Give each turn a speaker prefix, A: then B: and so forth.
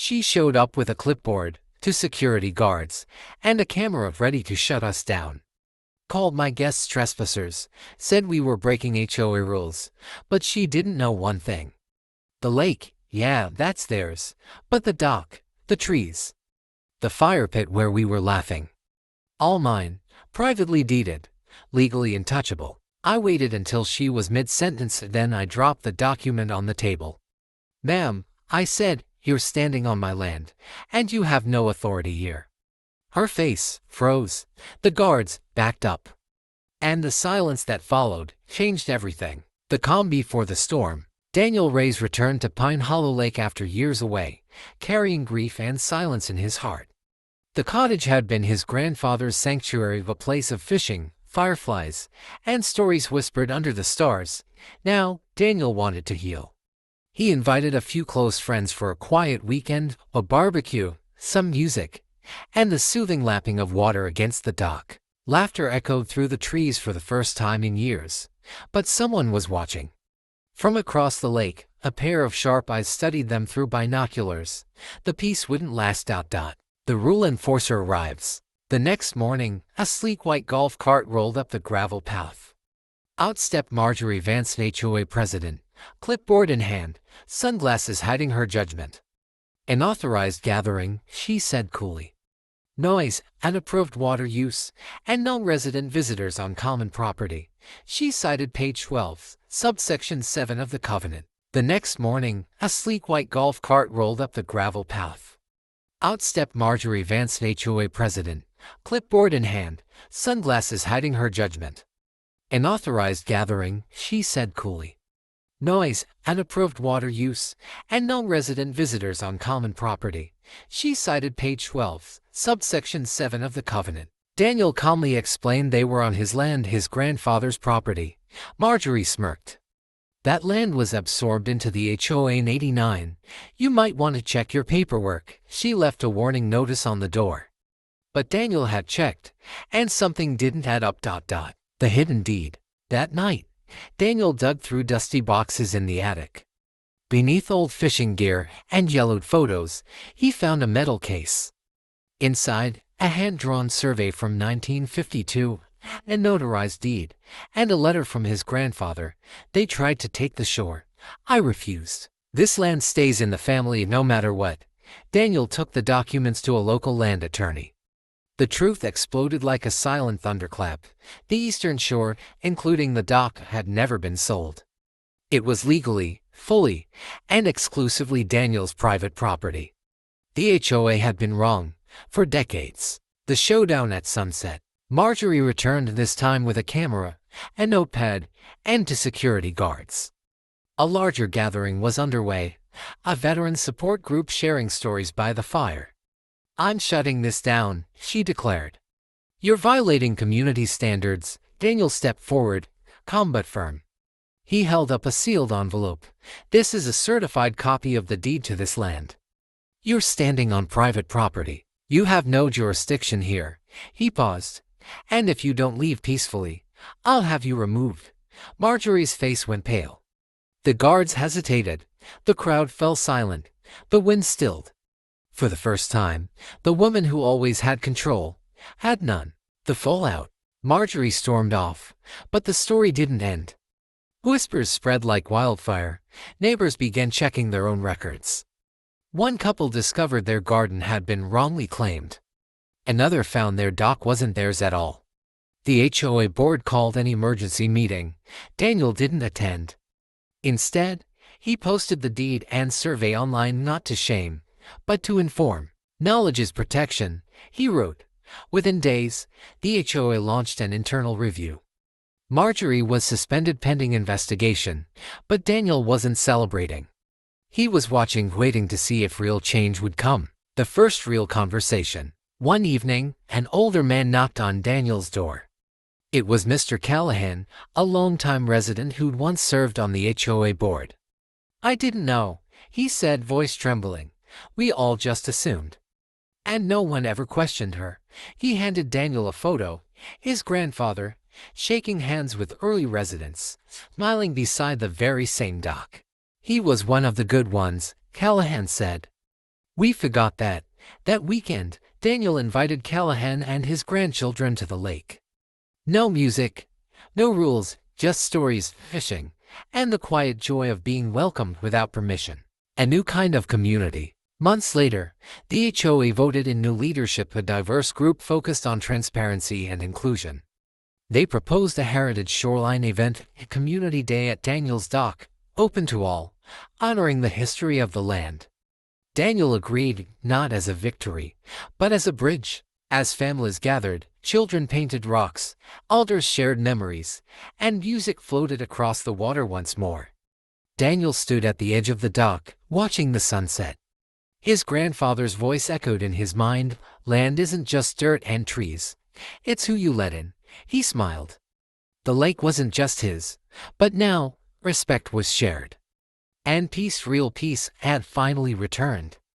A: She showed up with a clipboard, 2 security guards, and a camera ready to shut us down. Called my guests trespassers, said we were breaking HOA rules, but she didn't know one thing. The lake, yeah, that's theirs, but the dock, the trees, the fire pit where we were laughing, all mine, privately deeded, legally untouchable. I waited until she was mid-sentence, then I dropped the document on the table. "Ma'am," I said, "you're standing on my land, and you have no authority here." Her face froze. The guards backed up. And the silence that followed changed everything. The calm before the storm. Daniel Ray's returned to Pine Hollow Lake after years away, carrying grief and silence in his heart. The cottage had been his grandfather's sanctuary, a place of fishing, fireflies, and stories whispered under the stars. Now, Daniel wanted to heal. He invited a few close friends for a quiet weekend, a barbecue, some music, and the soothing lapping of water against the dock. Laughter echoed through the trees for the first time in years, but someone was watching. From across the lake, a pair of sharp eyes studied them through binoculars. The peace wouldn't last. The rule enforcer arrives. The next morning, a sleek white golf cart rolled up the gravel path. Out stepped Marjorie Vance, HOA president, clipboard in hand, sunglasses hiding her judgment. "An authorized gathering," she said coolly. "Noise, unapproved water use, and no resident visitors on common property." She cited page 12, subsection 7 of the covenant. The next morning, a sleek white golf cart rolled up the gravel path. Out stepped Marjorie Vance, HOA president, clipboard in hand, sunglasses hiding her judgment. "An authorized gathering," she said coolly. "Noise, unapproved water use, and no resident visitors on common property." She cited page 12, subsection 7 of the covenant. Daniel calmly explained they were on his land, his grandfather's property. Marjorie smirked. "That land was absorbed into the HOA in '89. You might want to check your paperwork." She left a warning notice on the door. But Daniel had checked, and something didn't add up. The hidden deed. That night, Daniel dug through dusty boxes in the attic. Beneath old fishing gear and yellowed photos, he found a metal case. Inside, a hand-drawn survey from 1952, a notarized deed, and a letter from his grandfather. "They tried to take the shore. I refused. This land stays in the family no matter what." Daniel took the documents to a local land attorney. The truth exploded like a silent thunderclap. The eastern shore, including the dock, had never been sold. It was legally, fully, and exclusively Daniel's private property. The HOA had been wrong for decades. The showdown at sunset. Marjorie returned, this time with a camera, a notepad, and 2 security guards. A larger gathering was underway, a veteran support group sharing stories by the fire. "I'm shutting this down," she declared. "You're violating community standards." Daniel stepped forward, calm but firm. He held up a sealed envelope. "This is a certified copy of the deed to this land. You're standing on private property. You have no jurisdiction here." He paused. "And if you don't leave peacefully, I'll have you removed." Marjorie's face went pale. The guards hesitated. The crowd fell silent. The wind stilled. For the first time, the woman who always had control had none. The fallout. Marjorie stormed off, but the story didn't end. Whispers spread like wildfire. Neighbors began checking their own records. One couple discovered their garden had been wrongly claimed. Another found their dock wasn't theirs at all. The HOA board called an emergency meeting. Daniel didn't attend. Instead, he posted the deed and survey online, not to shame, but to inform. "Knowledge is protection," he wrote. Within days, the HOA launched an internal review. Marjorie was suspended pending investigation, but Daniel wasn't celebrating. He was watching, waiting to see if real change would come. The first real conversation. One evening, an older man knocked on Daniel's door. It was Mr. Callahan, a longtime resident who'd once served on the HOA board. "I didn't know," he said, voice trembling. "We all just assumed. And no one ever questioned her." He handed Daniel a photo, his grandfather, shaking hands with early residents, smiling beside the very same dock. "He was one of the good ones," Callahan said. We forgot that. That weekend, Daniel invited Callahan and his grandchildren to the lake. No music, no rules, just stories, fishing, and the quiet joy of being welcomed without permission. A new kind of community. Months later, the HOA voted in new leadership, a diverse group focused on transparency and inclusion. They proposed a Heritage Shoreline event, a community day at Daniel's dock, open to all, honoring the history of the land. Daniel agreed, not as a victory, but as a bridge. As families gathered, children painted rocks, elders shared memories, and music floated across the water once more. Daniel stood at the edge of the dock, watching the sunset. His grandfather's voice echoed in his mind, "Land isn't just dirt and trees. It's who you let in." He smiled. The lake wasn't just his, but now, respect was shared. And peace, real peace, had finally returned.